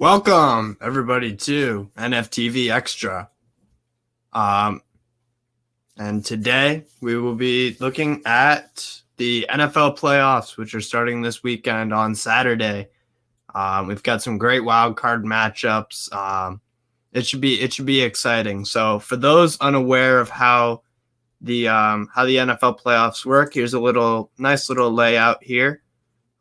Welcome everybody to NFTV Extra. And today we will be looking at the NFL playoffs, which are starting this weekend on Saturday. We've got some great wild card matchups. It should be exciting. So for those unaware of how the NFL playoffs work, here's a nice little layout here.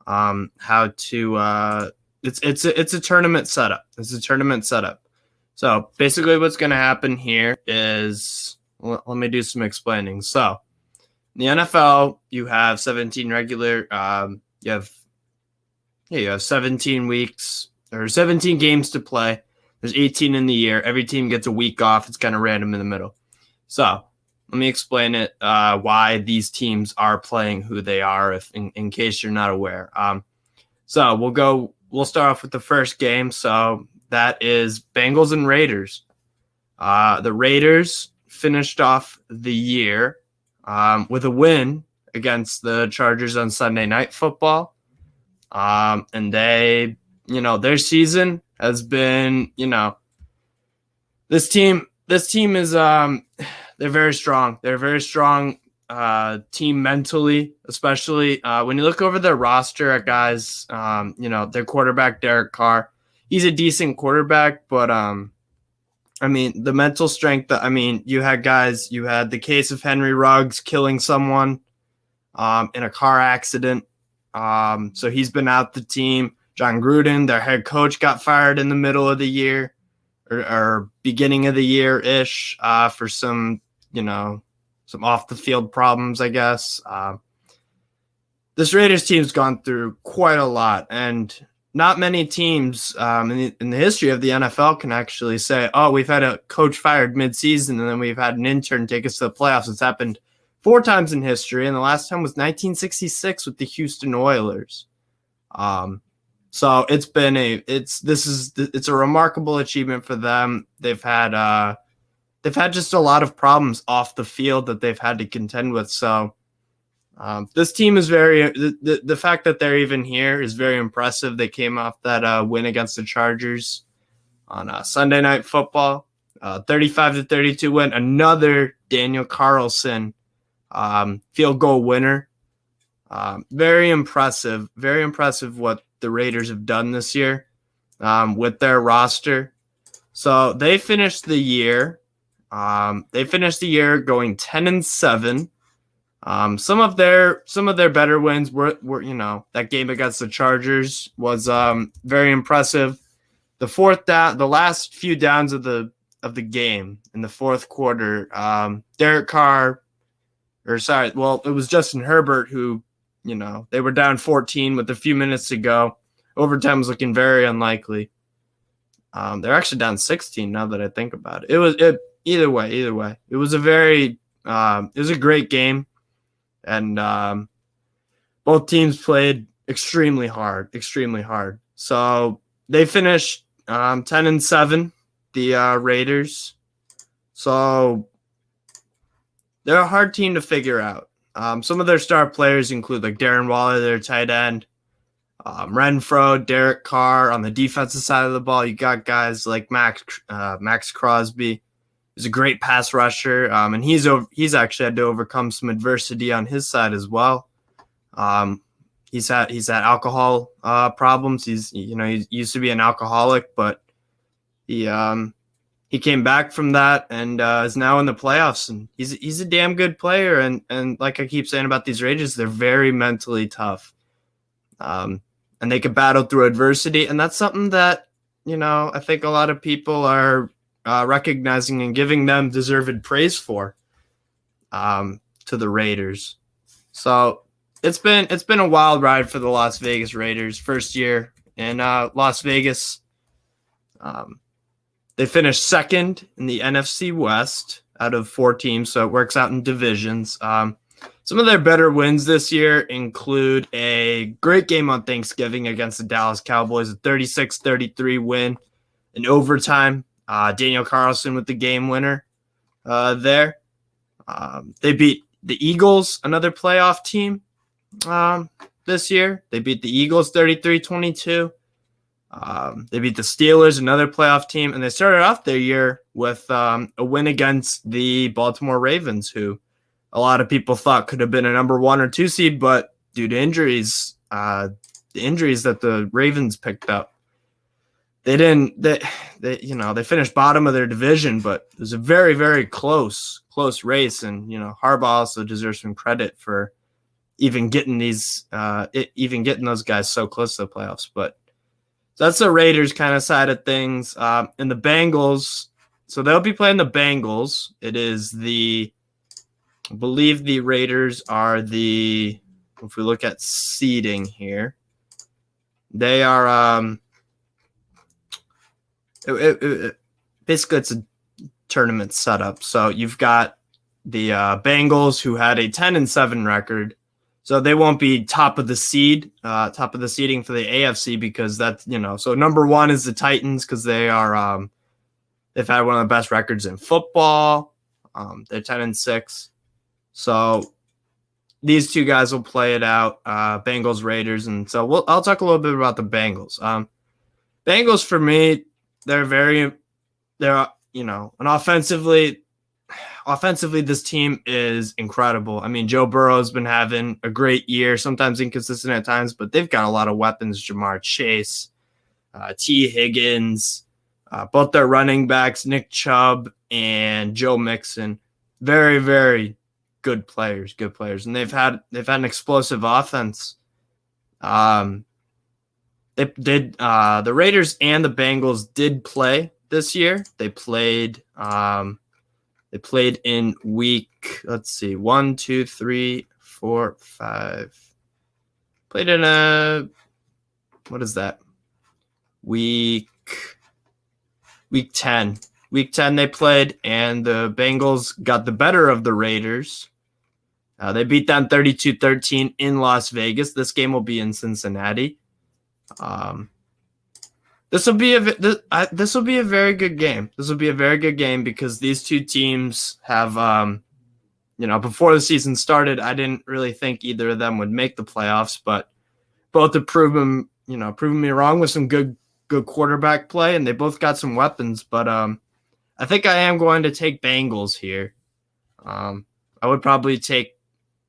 How to it's a tournament setup. It's a tournament setup. So basically, what's going to happen here is let me do some explaining. So in the NFL, you have 17 regular. You have 17 weeks or 17 games to play. There's 18 in the year. Every team gets a week off. It's kind of random in the middle. So let me explain it. Why these teams are playing who they are, if in case you're not aware. So we'll start off with the first game. So that is Bengals and Raiders. The Raiders finished off the year with a win against the Chargers on Sunday Night Football. And their season has been, this team is, they're very strong. They're a very strong team mentally, especially when you look over their roster at guys, their quarterback, Derek Carr, he's a decent quarterback, but the mental strength, you had the case of Henry Ruggs killing someone in a car accident. So he's been out the team. John Gruden, their head coach, got fired in the middle of the year or beginning of the year-ish for some off the field problems, I guess. This Raiders team's gone through quite a lot, and not many teams in the history of the NFL can actually say, oh, we've had a coach fired midseason and then we've had an intern take us to the playoffs. It's happened 4 times in history, and the last time was 1966 with the Houston Oilers. So it's a remarkable achievement for them. They've had just a lot of problems off the field that they've had to contend with. So this team is the fact that they're even here is very impressive. They came off that win against the Chargers on Sunday Night Football, 35-32 win. Another Daniel Carlson field goal winner. Very impressive what the Raiders have done this year with their roster. So they finished the year. They finished the year going 10-7. Some of their better wins were that game against the Chargers was very impressive. The last few downs of the game in the fourth quarter, Derek Carr, it was Justin Herbert who, they were down 14 with a few minutes to go. Overtime was looking very unlikely. They're actually down 16 now that I think about it. Either way, it was a great game, and both teams played extremely hard. So they finished 10-7, the Raiders. So they're a hard team to figure out. Some of their star players include like Darren Waller, their tight end, Renfro, Derek Carr. On the defensive side of the ball, you got guys like Max Crosby. He's a great pass rusher, and he's actually had to overcome some adversity on his side as well. He's had alcohol problems. He used to be an alcoholic, but he came back from that and is now in the playoffs. And he's a damn good player. And like I keep saying about these Raiders, they're very mentally tough, and they can battle through adversity. And that's something that I think a lot of people are recognizing and giving them deserved praise for to the Raiders. So it's been a wild ride for the Las Vegas Raiders. First year in Las Vegas. They finished second in the NFC West out of 4 teams, so it works out in divisions. Some of their better wins this year include a great game on Thanksgiving against the Dallas Cowboys, a 36-33 win in overtime. Daniel Carlson with the game winner there. They beat the Eagles, another playoff team, this year. They beat the Eagles 33-22. They beat the Steelers, another playoff team, and they started off their year with a win against the Baltimore Ravens, who a lot of people thought could have been a number 1 or 2 seed, but due to injuries, the injuries that the Ravens picked up, they didn't. They finished bottom of their division, but it was a very, very close race, and Harbaugh also deserves some credit for even getting those guys so close to the playoffs. But that's the Raiders kind of side of things. And the Bengals, so they'll be playing the Bengals. It is I believe the Raiders are if we look at seeding here, they are, basically it's a tournament setup. So you've got the Bengals, who had a 10-7 record. So they won't be top of the seeding for the AFC, because that's, so number 1 is the Titans, because they are, they've had one of the best records in football. They're 10-6. So these two guys will play it out, Bengals, Raiders. And so I'll talk a little bit about the Bengals. Bengals, for me, they're and offensively, this team is incredible. I mean, Joe Burrow's been having a great year, sometimes inconsistent at times, but they've got a lot of weapons. Jamar Chase, T. Higgins, both their running backs, Nick Chubb and Joe Mixon, very, very good players. And they've had an explosive offense. The Raiders and the Bengals did play this year. They played in week, let's see, 1, 2, 3, 4, 5. Played in what is that? Week 10. Week 10 they played, and the Bengals got the better of the Raiders. They beat them 32-13 in Las Vegas. This game will be in Cincinnati. This will be a very good game. This will be a very good game because these two teams have, before the season started, I didn't really think either of them would make the playoffs, but both have proven me wrong with some good quarterback play, and they both got some weapons. But I think I am going to take Bengals here. I would probably take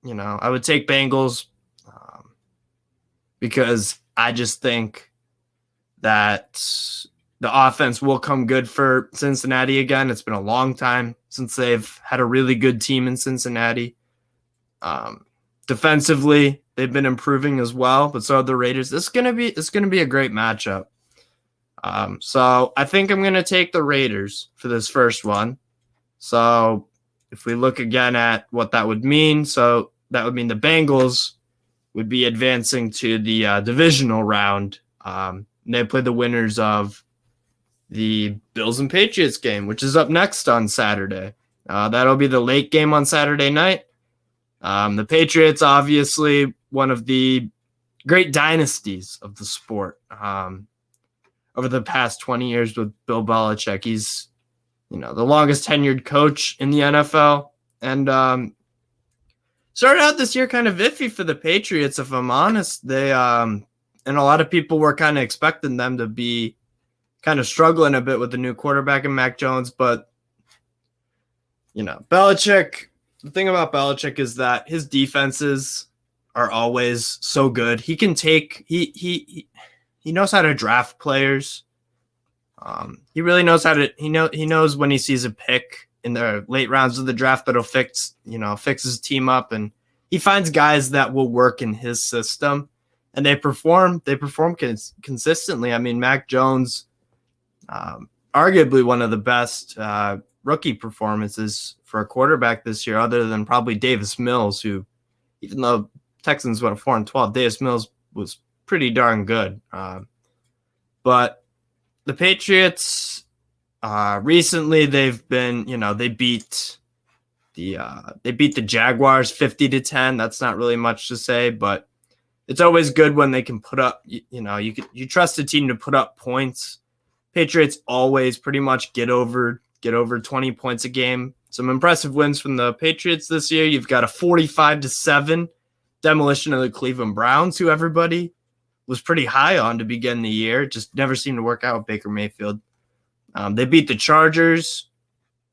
Bengals because I just think that the offense will come good for Cincinnati again. It's been a long time since they've had a really good team in Cincinnati. Defensively, they've been improving as well, but so are the Raiders. It's gonna be a great matchup. So I think I'm gonna take the Raiders for this first one. So if we look again at what that would mean, so that would mean the Bengals would be advancing to the divisional round. They play the winners of the Bills and Patriots game, which is up next on Saturday. That'll be the late game on Saturday night. The Patriots, obviously, one of the great dynasties of the sport. Over the past 20 years with Bill Belichick, he's the longest tenured coach in the NFL, and started out this year kind of iffy for the Patriots. If I'm honest, they and a lot of people were kind of expecting them to be kind of struggling a bit with the new quarterback in Mac Jones. But, Belichick, the thing about Belichick is that his defenses are always so good. He can take, he knows how to draft players. He really knows how to, he knows when he sees a pick in the late rounds of the draft that'll fix his team up. And he finds guys that will work in his system. And they perform consistently. I mean, Mac Jones, arguably one of the best rookie performances for a quarterback this year, other than probably Davis Mills, who, even though Texans went 4-12, Davis Mills was pretty darn good. But the Patriots, recently they've been, they beat the Jaguars 50-10. That's not really much to say, but it's always good when they can put up, you trust a team to put up points. Patriots always pretty much get over 20 points a game. Some impressive wins from the Patriots this year. You've got a 45-7 demolition of the Cleveland Browns, who everybody was pretty high on to begin the year. Just never seemed to work out with Baker Mayfield. They beat the Chargers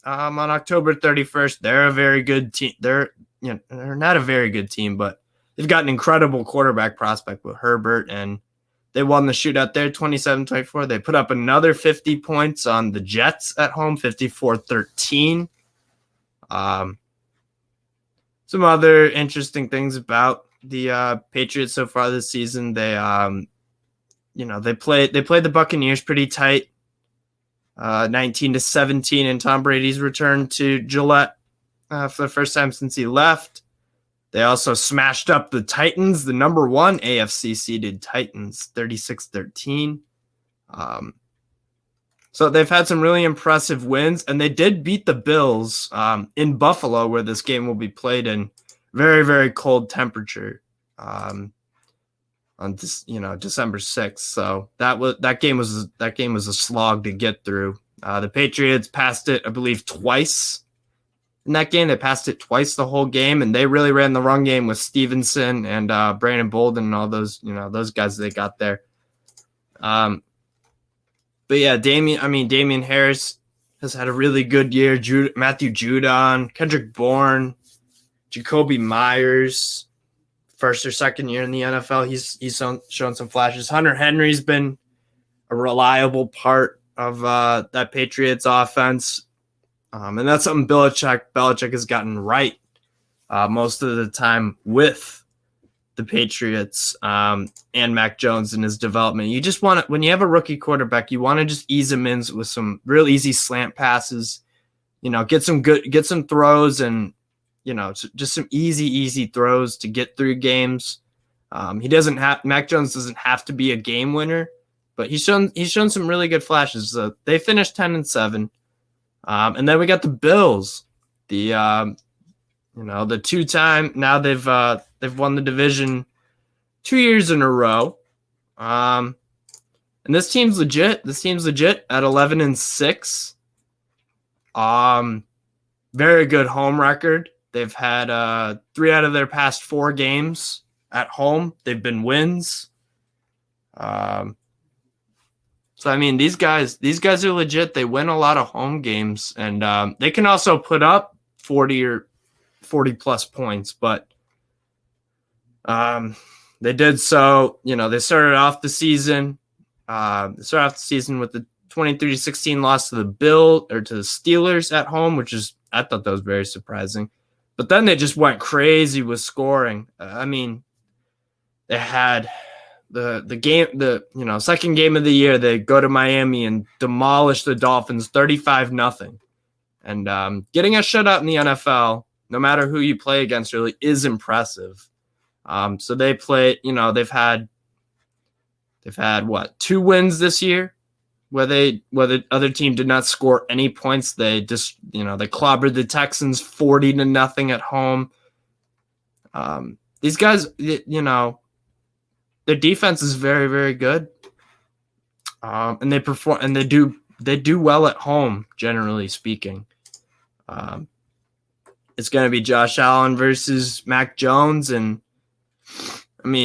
on October 31st. They're a very good team. They're not a very good team, but they've got an incredible quarterback prospect with Herbert, and they won the shootout there 27-24. They put up another 50 points on the Jets at home, 54-13. Some other interesting things about the Patriots so far this season. They played the Buccaneers pretty tight, 19-17, and Tom Brady's return to Gillette for the first time since he left. They also smashed up the Titans, the number 1 AFC seeded Titans, 36-13. So they've had some really impressive wins, and they did beat the Bills in Buffalo, where this game will be played in very, very cold temperature on December 6th. So that game was a slog to get through. The Patriots passed it, I believe, twice in that game. They passed it twice the whole game, and they really ran the run game with Stevenson and Brandon Bolden and all those guys they got there. But yeah, Damian Harris has had a really good year. Matthew Judon, Kendrick Bourne, Jacoby Myers, first or second year in the NFL. He's shown some flashes. Hunter Henry's been a reliable part of that Patriots offense. And that's something Belichick has gotten right most of the time with the Patriots and Mac Jones in his development. You just want to, when you have a rookie quarterback, you want to just ease him in with some real easy slant passes, get some throws and, just some easy throws to get through games. Mac Jones doesn't have to be a game winner, but he's shown some really good flashes. They finished 10-7. And then we got the Bills, the two-time, now they've won the division 2 years in a row. And this team's legit. At 11-6. Very good home record. They've had 3 out of their past 4 games at home. They've been wins. So these guys are legit. They win a lot of home games, and they can also put up 40 or 40 plus points, but they did so. They started off the season with the 23-16 loss to the Steelers at home, I thought that was very surprising. But then they just went crazy with scoring. They had the game, second game of the year. They go to Miami and demolish the Dolphins 35-0. And getting a shutout in the NFL, no matter who you play against, really is impressive. So they play, they've had 2 wins this year where the other team did not score any points. They just, they clobbered the Texans 40-0 at home. These guys, their defense is very, very good. And they perform, and they do well at home, generally speaking. It's going to be Josh Allen versus Mac Jones, and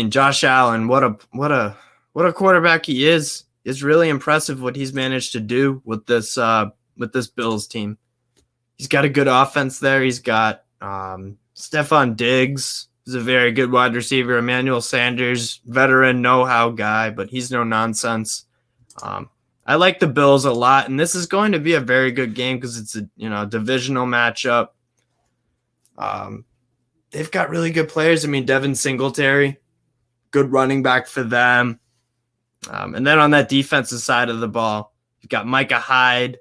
Josh Allen, what a quarterback he is. It's really impressive what he's managed to do with this Bills team. He's got a good offense there. He's got Stephon Diggs, who's a very good wide receiver. Emmanuel Sanders, veteran know-how guy, but he's no nonsense. I like the Bills a lot, and this is going to be a very good game because it's a divisional matchup. They've got really good players. Devin Singletary, good running back for them. And then on that defensive side of the ball, you've got Micah Hyde,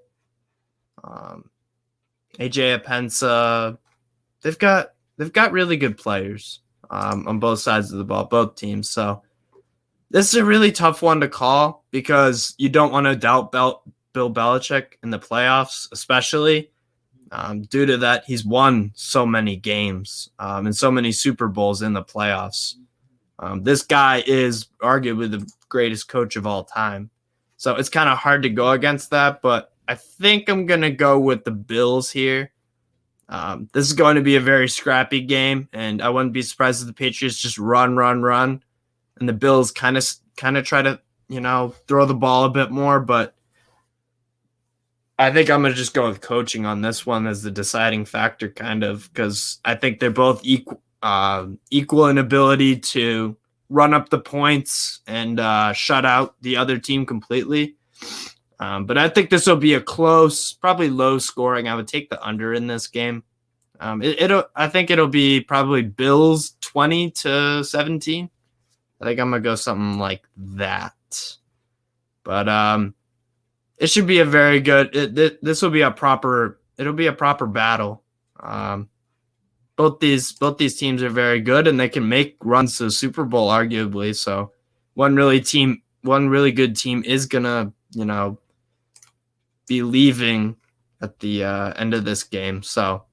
AJ Epensa. They've got really good players on both sides of the ball, both teams. So this is a really tough one to call because you don't want to doubt Bill Belichick in the playoffs, especially due to that he's won so many games and so many Super Bowls in the playoffs. This guy is arguably the greatest coach of all time. So it's kind of hard to go against that, but I think I'm going to go with the Bills here. This is going to be a very scrappy game, and I wouldn't be surprised if the Patriots just run, and the Bills kind of kind of try to, throw the ball a bit more, but I think I'm going to just go with coaching on this one as the deciding factor, kind of, because I think they're both equal in ability to run up the points and shut out the other team completely. But I think this will be a close, probably low scoring. I would take the under in this game. I think it'll be probably Bills 20-17. I think I'm gonna go something like that. But it should be a very good. This will be a proper. It'll be a proper battle. Both these teams are very good, and they can make runs to the Super Bowl, arguably. So one really good team is gonna, be leaving at the end of this game. So,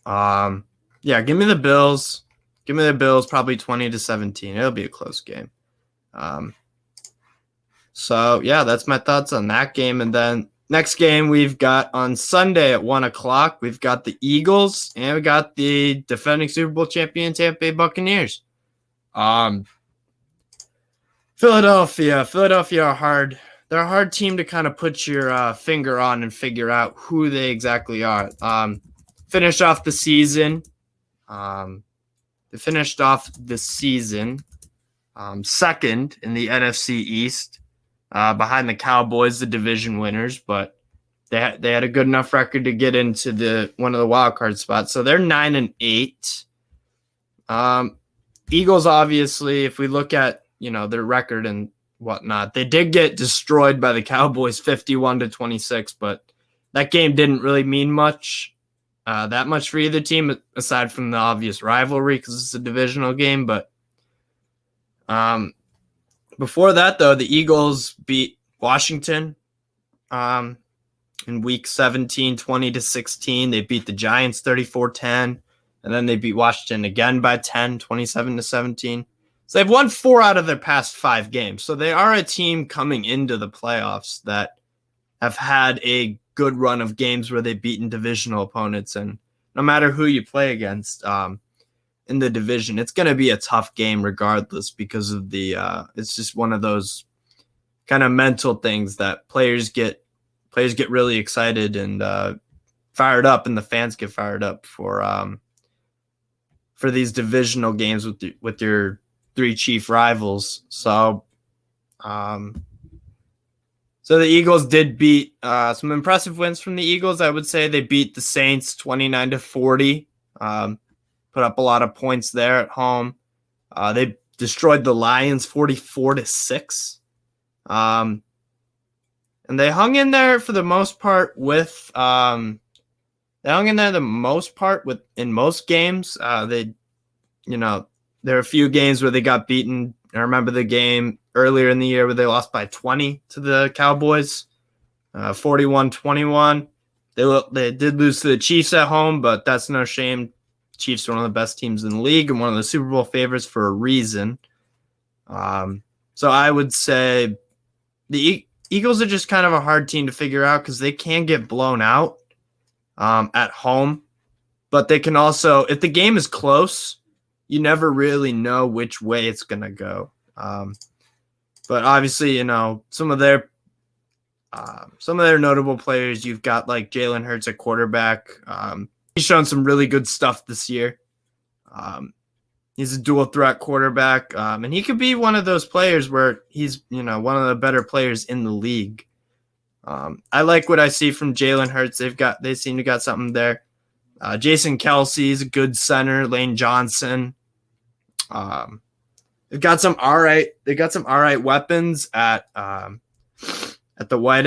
give me the Bills. Give me the Bills, probably 20-17. It'll be a close game. That's my thoughts on that game. And then next game we've got on Sunday at 1:00. We've got the Eagles and we got the defending Super Bowl champion Tampa Bay Buccaneers. Philadelphia are hard. They're a hard team to kind of put your finger on and figure out who they exactly are. Finished off the season. They finished off the season second in the NFC East, behind the Cowboys, the division winners, but they had a good enough record to get into one of the wild card spots. So they're 9-8. Eagles, obviously, if we look at their record and whatnot, they did get destroyed by the Cowboys 51-26, but that game didn't really mean that much for either team, aside from the obvious rivalry because it's a divisional game. But before that, though, the Eagles beat Washington in Week 17, 20-16. They beat the Giants 34-10, and then they beat Washington again by 10, 27-17. So they've won 4 out of their past 5 games. So they are a team coming into the playoffs that have had a good run of games where they've beaten divisional opponents. And no matter who you play against in the division, it's going to be a tough game regardless because of it's just one of those kind of mental things that players get really excited and fired up, and the fans get fired up for these divisional games with your 3 chief rivals. So the Eagles did beat some impressive wins from the Eagles. I would say they beat the Saints 29-40, put up a lot of points there at home. They destroyed the Lions 44-6. And they hung in there for the most part in most games. There are a few games where they got beaten. I remember the game earlier in the year where they lost by 20 to the Cowboys, 41-21. They did lose to the Chiefs at home, but that's no shame. Chiefs are one of the best teams in the league and one of the Super Bowl favorites for a reason. So I would say the Eagles are just kind of a hard team to figure out because they can get blown out at home, but they can also, if the game is close, you never really know which way it's going to go. But obviously, some of their notable players, you've got like Jalen Hurts at quarterback. He's shown some really good stuff this year. He's a dual threat quarterback, and he could be one of those players where he's, one of the better players in the league. I like what I see from Jalen Hurts. They seem to got something there. Jason Kelce is a good center. Lane Johnson. They've got some all right weapons at the wide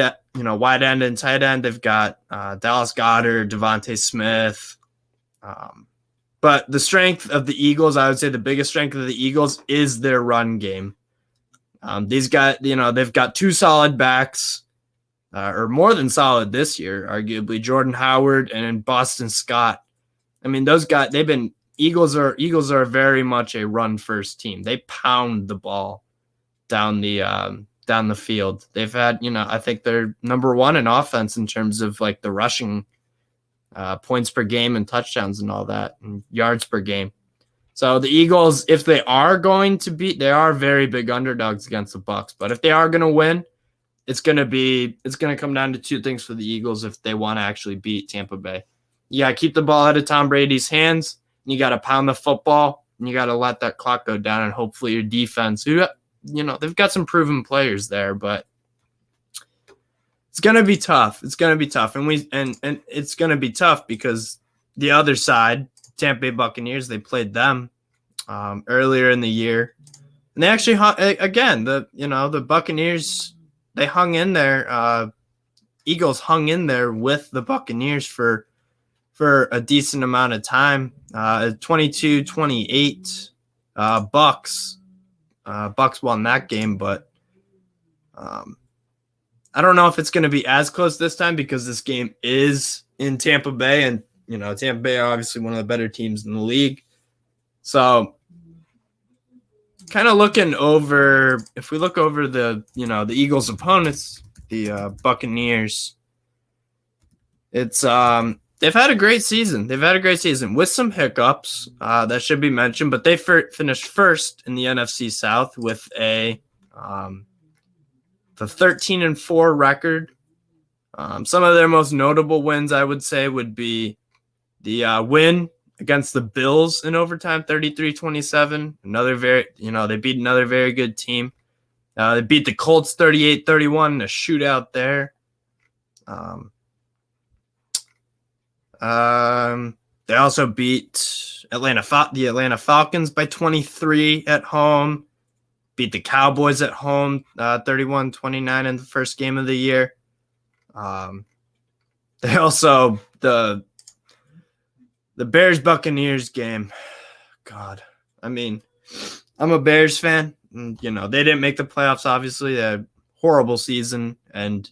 end and tight end. They've got Dallas Goedert, Devontae Smith. But the strength of the Eagles, I would say the biggest strength of the Eagles is their run game. These guys, they've got 2 solid backs, or more than solid this year, arguably Jordan Howard and Boston Scott. I mean, those guys, Eagles are very much a run first team. They pound the ball down the field. They've had, I think they're number 1 in offense in terms of like the rushing points per game and touchdowns and all that and yards per game. So the Eagles, if they are going to beat, they are very big underdogs against the Bucs. But if they are going to win, it's going to come down to two things for the Eagles if they want to actually beat Tampa Bay. You got to keep the ball out of Tom Brady's hands. And you got to pound the football, and you got to let that clock go down. And hopefully your defense, they've got some proven players there, but it's going to be tough. It's going to be tough, and it's going to be tough because the other side, Tampa Bay Buccaneers, they played them earlier in the year, and they actually the Buccaneers, they hung in there. Eagles hung in there with the Buccaneers for a decent amount of time. 22-28, Bucks won that game, but I don't know if it's going to be as close this time because this game is in Tampa Bay, and Tampa Bay are obviously one of the better teams in the league. So kind of looking over, if we look over the Eagles' opponents, the Buccaneers, it's they've had a great season. They've had a great season with some hiccups that should be mentioned, but they finished first in the NFC South with the 13-4 record. Some of their most notable wins, I would say, would be the win against the Bills in overtime, 33-27. They beat another very good team. They beat the Colts 38-31 in a shootout there. They also beat the Atlanta Falcons by 23 at home. Beat the Cowboys at home 31-29 in the first game of the year. They also the Bears Buccaneers game. God, I mean, I'm a Bears fan. And, they didn't make the playoffs. Obviously, they had a horrible season, and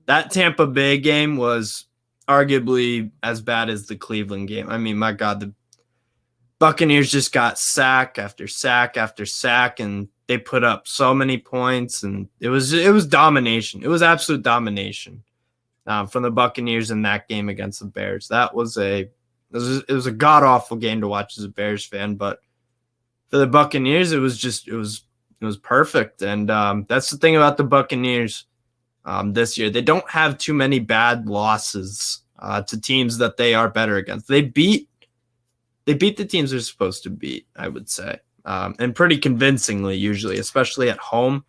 that Tampa Bay game was arguably as bad as the Cleveland game. I mean, my God, the Buccaneers just got sack after sack after sack, and they put up so many points, and it was domination. It was absolute domination from the Buccaneers in that game against the Bears. It was a god awful game to watch as a Bears fan, but for the Buccaneers, it was perfect. And that's the thing about the Buccaneers this year. They don't have too many bad losses to teams that they are better against. They beat the teams they're supposed to beat, I would say. And pretty convincingly, usually, especially at home.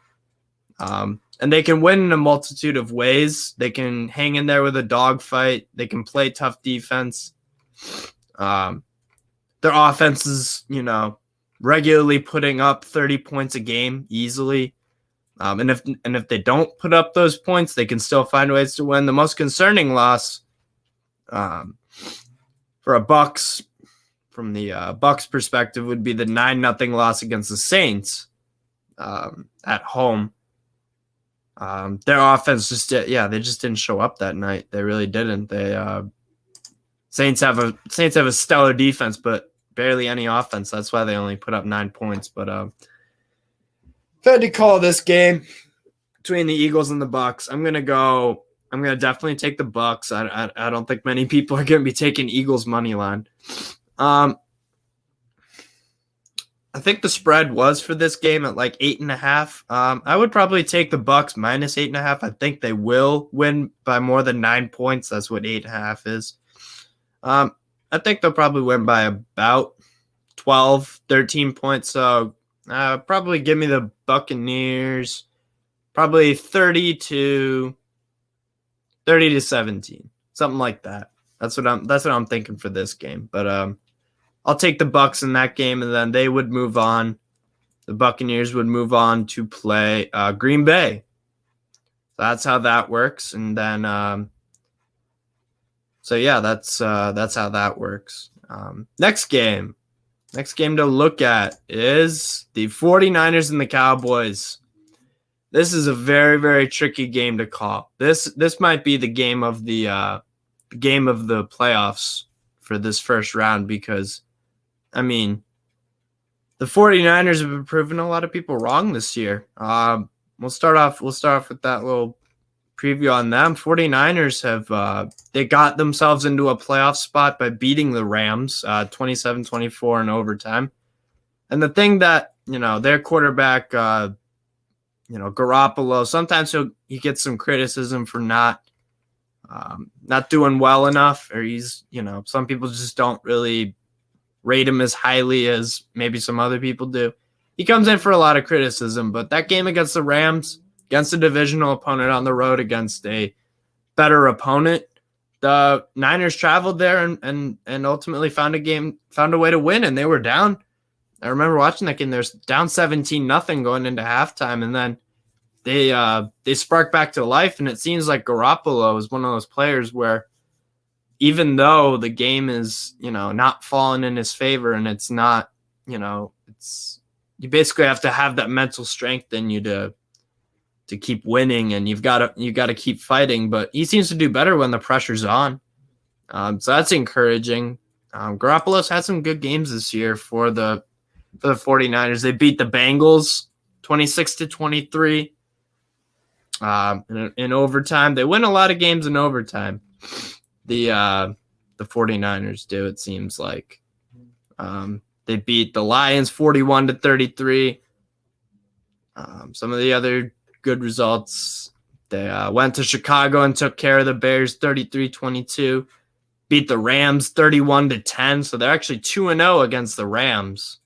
And they can win in a multitude of ways. They can hang in there with a dogfight. They can play tough defense. Their offense is, regularly putting up 30 points a game easily. And if they don't put up those points, they can still find ways to win. The most concerning loss for a Bucks, from the Bucks perspective, would be the 9-0 loss against the Saints at home. Their offense they just didn't show up that night. They really didn't. Saints have a stellar defense, but barely any offense. That's why they only put up 9 points. But if I had to call this game between the Eagles and the Bucks, I'm gonna definitely take the Bucks. I don't think many people are gonna be taking Eagles money line. I think the spread was for this game at like 8.5. I would probably take the Bucks minus 8.5. I think they will win by more than 9 points. That's what 8.5 is. I think they'll probably win by about 12, 13 points. So probably give me the Buccaneers, probably 30 to 17, something like that. That's what I'm thinking for this game. But I'll take the Bucks in that game, and then they would move on. The Buccaneers would move on to play Green Bay. So that's how that works. And then, that's how that works. Next game to look at is the 49ers and the Cowboys. This is a very, very tricky game to call. This might be the game of the playoffs for this first round, because I mean, the 49ers have been proving a lot of people wrong this year. We'll start off with that little preview on them. 49ers have they got themselves into a playoff spot by beating the Rams 27-24 in overtime. And the thing that, their quarterback, Garoppolo, sometimes he gets some criticism for not doing well enough, or he's, some people just don't really rate him as highly as maybe some other people do. He comes in for a lot of criticism, but that game against the Rams, against a divisional opponent on the road, against a better opponent, the Niners traveled there and ultimately found a way to win, and they were down. I remember watching that game. They're down 17-0 going into halftime, and then they spark back to life. And it seems like Garoppolo is one of those players where, even though the game is, not falling in his favor, and it's not, it's, you basically have to have that mental strength in you to keep winning, and you've got to keep fighting. But he seems to do better when the pressure's on. So that's encouraging. Garoppolo's had some good games this year for the 49ers. They beat the Bengals 26-23 in overtime. They win a lot of games in overtime. The 49ers do, it seems like. They beat the Lions 41-33. Some of the other good results, they went to Chicago and took care of the Bears 33-22. Beat the Rams 31-10. So they're actually 2-0 against the Rams.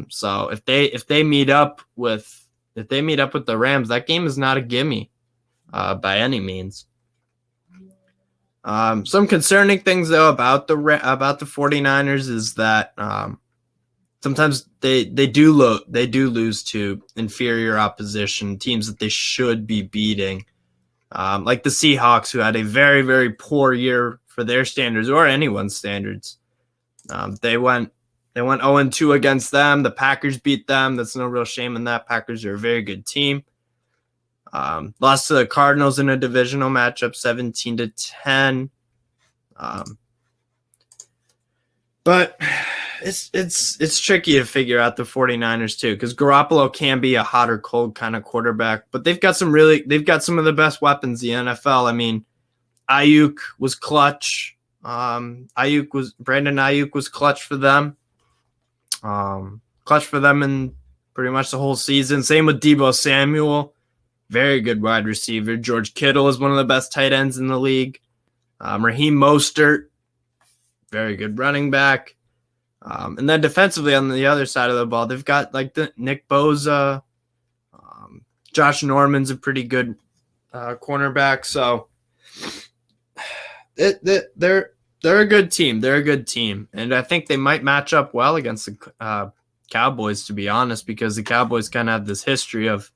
So if they meet up with the Rams, that game is not a gimme by any means. Some concerning things though about the 49ers is that sometimes they do lose to inferior opposition, teams that they should be beating, like the Seahawks, who had a very, very poor year for their standards, or anyone's standards. They went 0-2 against them. The Packers beat them. That's no real shame in that. Packers are a very good team. Lost to the Cardinals in a divisional matchup, 17-10. But it's tricky to figure out the 49ers too, because Garoppolo can be a hot or cold kind of quarterback, but they've got some of the best weapons in the NFL. I mean, Ayuk was clutch. Brandon Ayuk was clutch for them. Clutch for them in pretty much the whole season. Same with Deebo Samuel. Very good wide receiver. George Kittle is one of the best tight ends in the league. Raheem Mostert, very good running back. And then defensively on the other side of the ball, they've got like the Nick Bosa. Josh Norman's a pretty good cornerback. So they're a good team. They're a good team. And I think they might match up well against the Cowboys, to be honest, because the Cowboys kind of have this history of,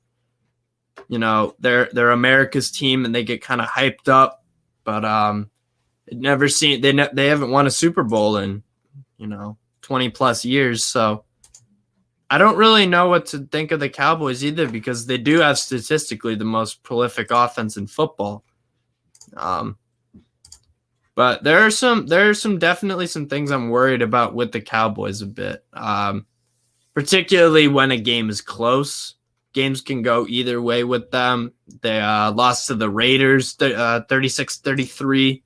they're America's team and they get kind of hyped up, but they haven't won a Super Bowl in 20 plus years. So I don't really know what to think of the Cowboys either, because they do have statistically the most prolific offense in football. But there are definitely some things I'm worried about with the Cowboys a bit, particularly when a game is close. Games can go either way with them. They lost to the Raiders 36-33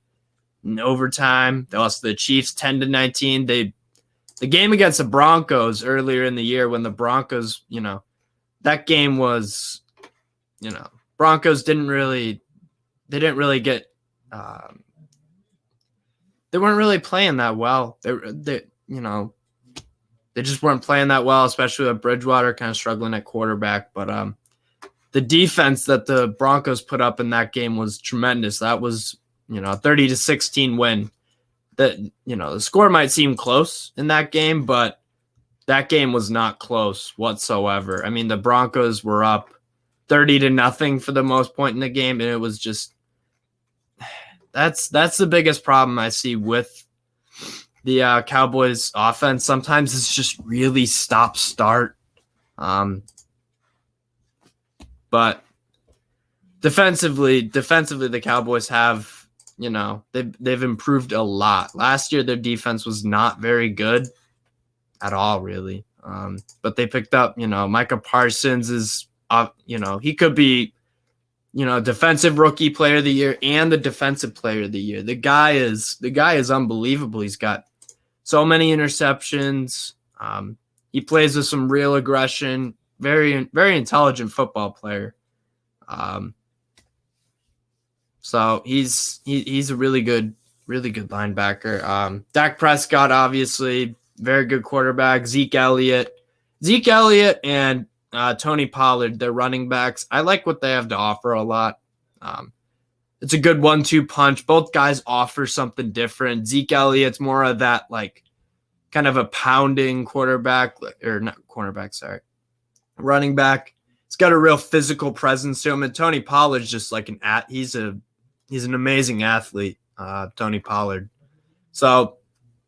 in overtime. They lost to the Chiefs 10-19. The game against the Broncos earlier in the year, when the Broncos, that game was, Broncos didn't really get, they weren't really playing that well. They just weren't playing that well, especially with Bridgewater kind of struggling at quarterback. But the defense that the Broncos put up in that game was tremendous. That was, 30-16 win. The score might seem close in that game, but that game was not close whatsoever. I mean, the Broncos were up 30-0 for the most point in the game, and it was just that's the biggest problem I see with the Cowboys offense. Sometimes it's just really stop-start. But defensively, the Cowboys have, they've improved a lot. Last year, their defense was not very good at all, really. But they picked up, Micah Parsons is, he could be, defensive rookie player of the year and the defensive player of the year. The guy is unbelievable. He's got so many interceptions. He plays with some real aggression. Very, very intelligent football player. So he's a really good linebacker. Dak Prescott, obviously, very good quarterback. Zeke Elliott and Tony Pollard, they're running backs. I like what they have to offer a lot. It's a good 1-2 punch. Both guys offer something different. Zeke Elliott's more of that like kind of a pounding quarterback, or not cornerback, sorry, running back. He's got a real physical presence to him. And Tony Pollard's just like he's an amazing athlete, Tony Pollard. So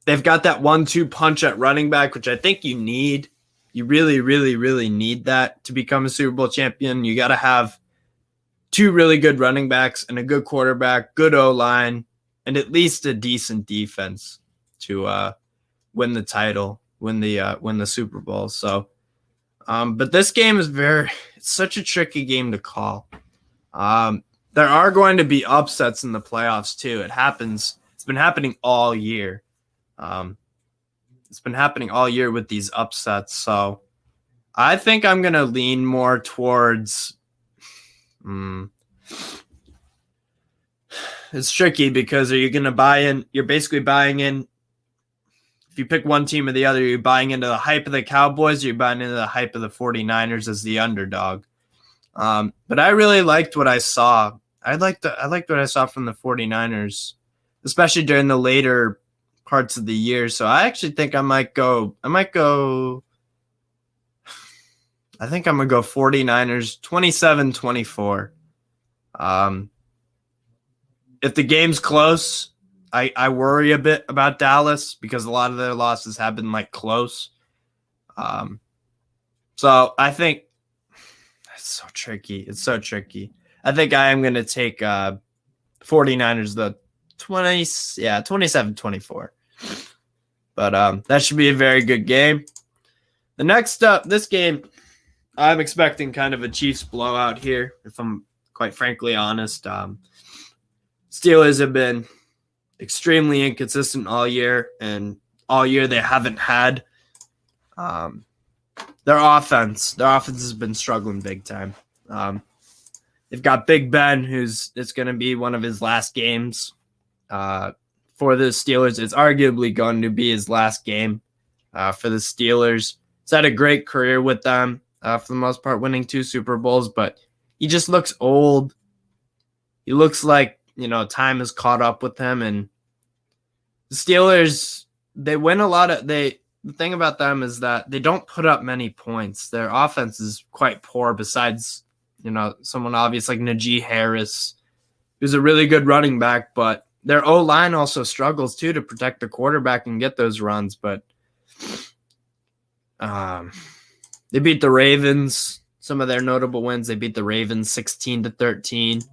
they've got that 1-2 punch at running back, which I think you need. You really, really, really need that to become a Super Bowl champion. You got to have two really good running backs and a good quarterback, good O-line, and at least a decent defense to win the title, win the Super Bowl. So, but this game is it's such a tricky game to call. There are going to be upsets in the playoffs too. It happens. It's been happening all year. It's been happening all year with these upsets. So I think I'm going to lean more towards it's tricky because are you going to buy in? You're basically buying in. If you pick one team or the other, you're buying into the hype of the Cowboys, or you're buying into the hype of the 49ers as the underdog. But I really liked what I saw. I liked what I saw from the 49ers, especially during the later parts of the year. So I actually think I think I'm going to go 49ers 27-24. If the game's close, I worry a bit about Dallas because a lot of their losses have been like close. So I think it's so tricky. It's so tricky. I think I am going to take 49ers 27-24. But that should be a very good game. The next up, this game, I'm expecting kind of a Chiefs blowout here, if I'm quite frankly honest. Steelers have been extremely inconsistent all year, and all year they haven't had their offense. Their offense has been struggling big time. They've got Big Ben, it's going to be one of his last games for the Steelers. It's arguably going to be his last game for the Steelers. He's had a great career with them. For the most part, winning 2 Super Bowls, but he just looks old. He looks like, time has caught up with him, and the Steelers, they win a lot of, the thing about them is that they don't put up many points. Their offense is quite poor besides, someone obvious like Najee Harris, who's a really good running back, but their O-line also struggles too to protect the quarterback and get those runs, but they beat the Ravens. Some of their notable wins, they beat the Ravens 16-13.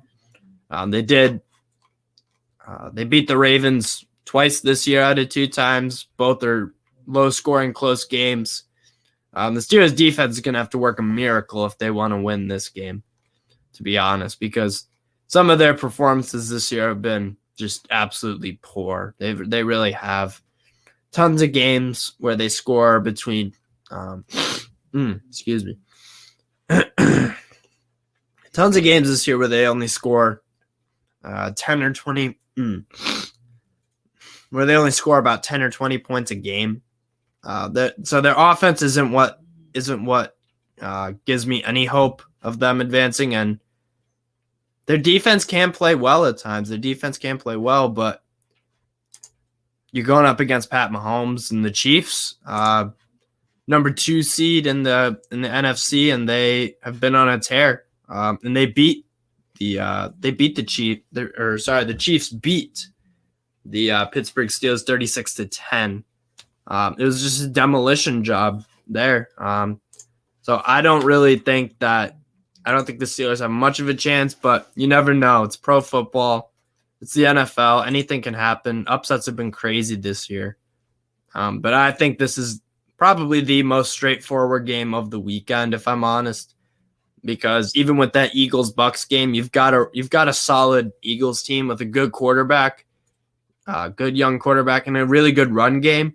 They beat the Ravens twice this year out of 2 times. Both are low-scoring, close games. The Steelers' defense is going to have to work a miracle if they want to win this game, to be honest, because some of their performances this year have been just absolutely poor. They really have tons of games where they score between excuse me. Tons of games this year where they only score 10 or 20 where they only score about 10 or 20 points a game. So their offense isn't what gives me any hope of them advancing, and their defense can play well at times. Their defense can play well, but you're going up against Pat Mahomes and the Chiefs, number 2 seed in the NFC, and they have been on a tear. And they beat the Chiefs. The Chiefs beat the Pittsburgh Steelers 36-10. It was just a demolition job there. So I don't think the Steelers have much of a chance, but you never know. It's pro football. It's the NFL. Anything can happen. Upsets have been crazy this year. But I think this is probably the most straightforward game of the weekend, if I'm honest, because even with that Eagles-Bucks game, you've got a solid Eagles team with a good quarterback, good young quarterback, and a really good run game.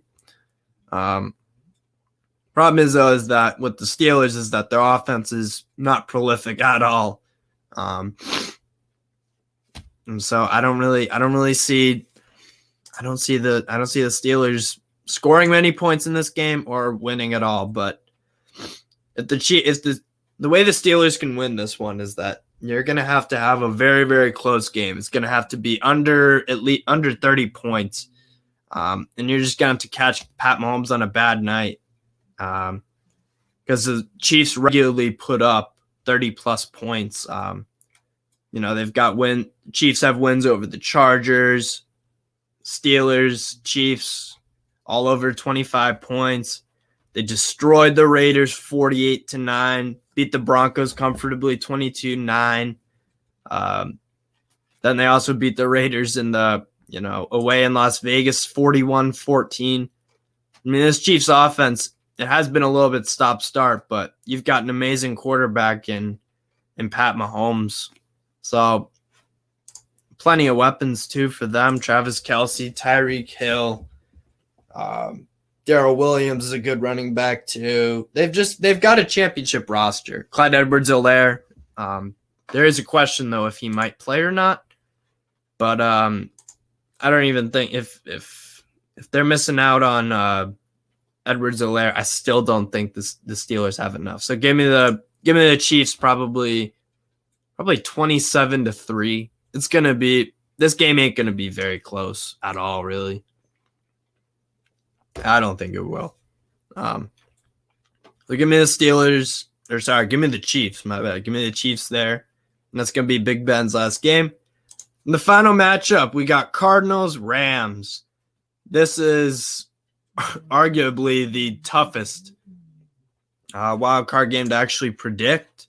Problem is though is that with the Steelers is that their offense is not prolific at all. And so I don't see the Steelers scoring many points in this game or winning at all. But if the way the Steelers can win this one is that you're gonna have to have a very, very close game. It's gonna have to be at least under 30 points. And you're just gonna have to catch Pat Mahomes on a bad night. Because the Chiefs regularly put up 30 plus points. They've got Chiefs have wins over the Chargers, Steelers, Chiefs, all over 25 points. They destroyed the Raiders 48-9, beat the Broncos comfortably 22-9. Then they also beat the Raiders in the, away in Las Vegas 41-14. I mean, this Chiefs offense, it has been a little bit stop-start, but you've got an amazing quarterback in Pat Mahomes. So plenty of weapons too for them. Travis Kelce, Tyreek Hill, Darrell Williams is a good running back too. They've got a championship roster. Clyde Edwards-Helaire. There is a question though if he might play or not. But I don't even think if they're missing out on Edwards-Helaire, I still don't think the Steelers have enough. So give me the Chiefs probably 27-3. This game ain't gonna be very close at all, really. I don't think it will. So give me the Steelers, give me the Chiefs. My bad. Give me the Chiefs there, and that's gonna be Big Ben's last game. In the final matchup, we got Cardinals Rams. This is arguably the toughest wild card game to actually predict.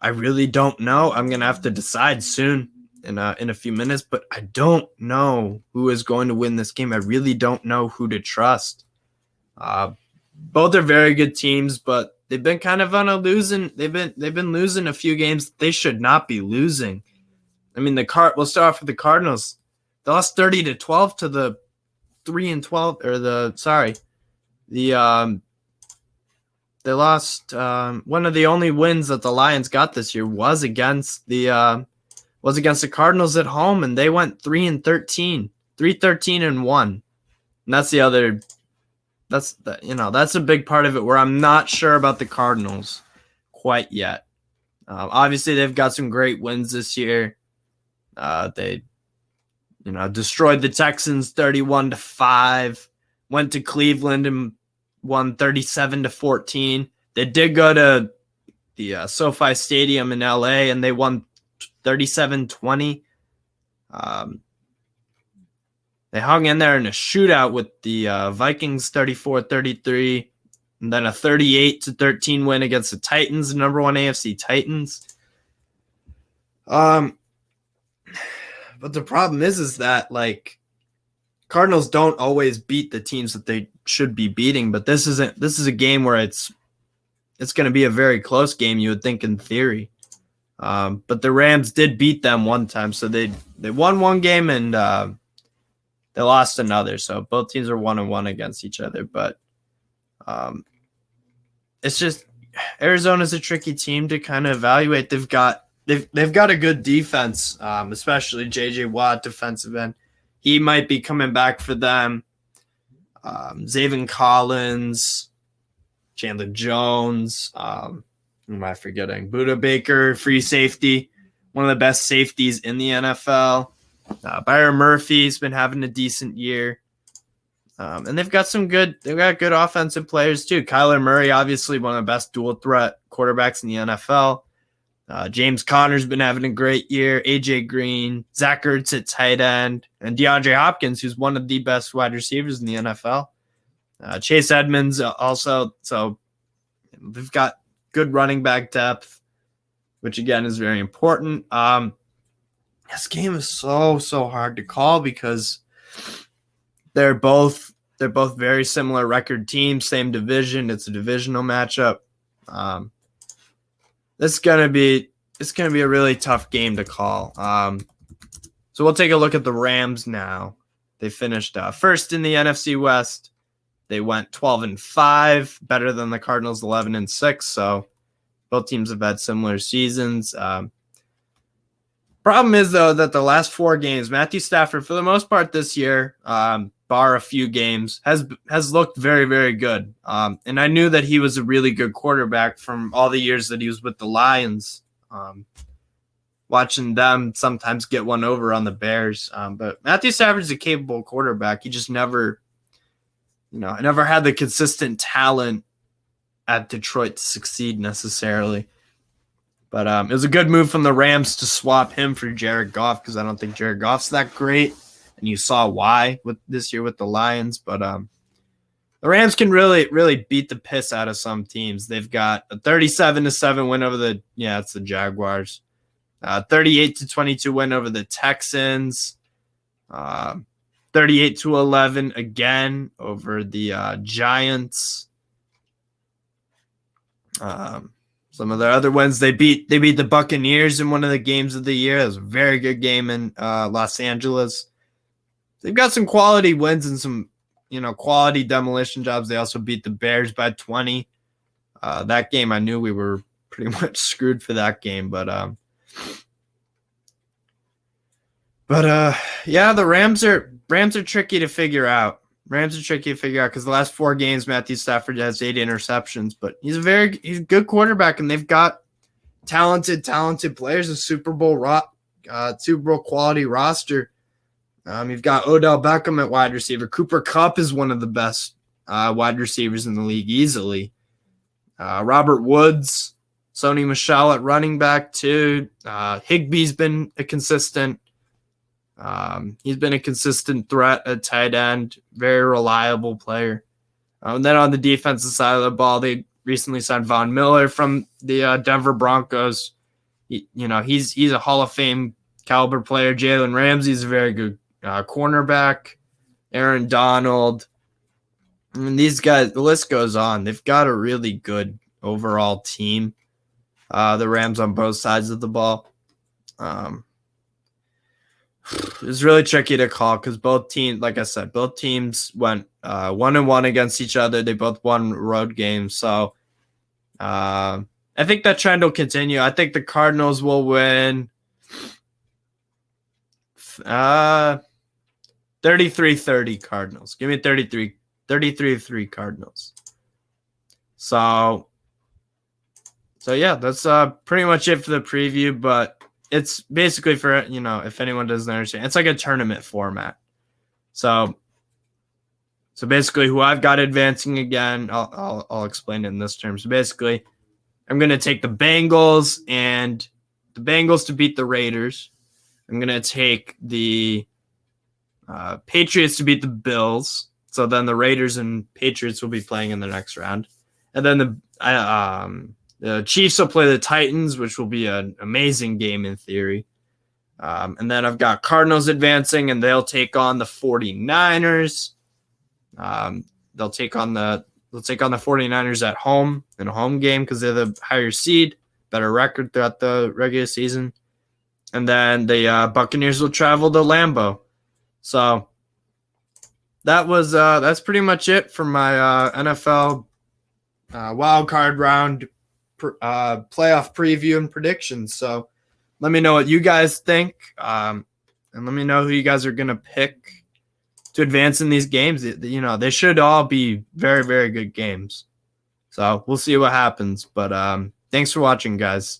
I really don't know. I'm gonna have to decide soon in a few minutes, but I don't know who is going to win this game. I really don't know who to trust. Both are very good teams, but they've been kind of on a losing. They've been losing a few games they should not be losing. I mean, we'll start off with the Cardinals. They lost 30-12 to the 3-12 they lost one of the only wins that the Lions got this year was against the Cardinals at home, and they went 3-13, 3-13-1. And that's that's a big part of it where I'm not sure about the Cardinals quite yet. Obviously they've got some great wins this year. They destroyed the Texans 31-5, went to Cleveland and won 37-14. They did go to the SoFi Stadium in LA and they won 37-20. They hung in there in a shootout with the Vikings 34-33, and then a 38-13 win against the Titans, the number one AFC Titans. But the problem is that Cardinals don't always beat the teams that they should be beating, but this is a game where it's going to be a very close game, you would think in theory. But the Rams did beat them one time, so they won one game and they lost another. So both teams are 1-1 against each other, but it's just Arizona's a tricky team to kind of evaluate. They've got a good defense, especially J.J. Watt, defensive end. He might be coming back for them. Zaven Collins, Chandler Jones, who am I forgetting? Buda Baker, free safety, one of the best safeties in the NFL. Byron Murphy's been having a decent year. And they've got good offensive players too. Kyler Murray, obviously one of the best dual threat quarterbacks in the NFL. James Conner's been having a great year. AJ Green, Zach Ertz at tight end, and DeAndre Hopkins, who's one of the best wide receivers in the NFL. Chase Edmonds also. So they've got good running back depth, which again is very important. This game is so hard to call because they're both very similar record teams, same division. It's a divisional matchup. It's gonna be a really tough game to call. So we'll take a look at the Rams now. They finished first in the NFC West. They went 12-5, better than the Cardinals 11-6. So both teams have had similar seasons. Problem is, though, that the last 4 games, Matthew Stafford, for the most part this year, bar a few games, has looked very, very good. And I knew that he was a really good quarterback from all the years that he was with the Lions. Watching them sometimes get one over on the Bears. But Matthew Stafford is a capable quarterback. He just never had the consistent talent at Detroit to succeed necessarily. But it was a good move from the Rams to swap him for Jared Goff, because I don't think Jared Goff's that great. And you saw why with this year with the Lions. But the Rams can really, really beat the piss out of some teams. They've got a 37-7 win over it's the Jaguars. 38-22 win over the Texans. 38-11 again over the Giants. Some of the other ones, they beat the Buccaneers in one of the games of the year. It was a very good game in Los Angeles. They've got some quality wins and some, quality demolition jobs. They also beat the Bears by 20. That game, I knew we were pretty much screwed for that game, but the Rams are tricky to figure out. Because the last 4 games, Matthew Stafford has 8 interceptions, but he's a good quarterback, and they've got talented players, a Super Bowl quality roster. You've got Odell Beckham at wide receiver. Cooper Kupp is one of the best wide receivers in the league easily. Robert Woods, Sony Michel at running back too. Higbee's been a consistent. He's been a consistent threat at tight end, very reliable player. And then on the defensive side of the ball, they recently signed Von Miller from the Denver Broncos. He's a Hall of Fame caliber player. Jalen Ramsey's a very good cornerback. Aaron Donald. I mean, these guys, the list goes on. They've got a really good overall team. The Rams on both sides of the ball. It's really tricky to call because both teams, like I said, both teams went 1-1 against each other. They both won road games. So I think that trend will continue. I think the Cardinals will win 33-30 Cardinals. Give me 33-3 Cardinals. So yeah, that's pretty much it for the preview, but it's basically for, if anyone doesn't understand, it's like a tournament format. So basically who I've got advancing again, I'll explain it in this term. So basically I'm going to take the Bengals to beat the Raiders. I'm going to take the Patriots to beat the Bills. So then the Raiders and Patriots will be playing in the next round. And then the Chiefs will play the Titans, which will be an amazing game in theory. And then I've got Cardinals advancing, and they'll take on the 49ers. They'll take on the 49ers at home in a home game because they're the higher seed, better record throughout the regular season. And then the Buccaneers will travel to Lambeau. So that's pretty much it for my NFL wild card round playoff preview and predictions. So let me know what you guys think, and let me know who you guys are going to pick to advance in these games. They should all be very, very good games. So we'll see what happens. But thanks for watching, guys.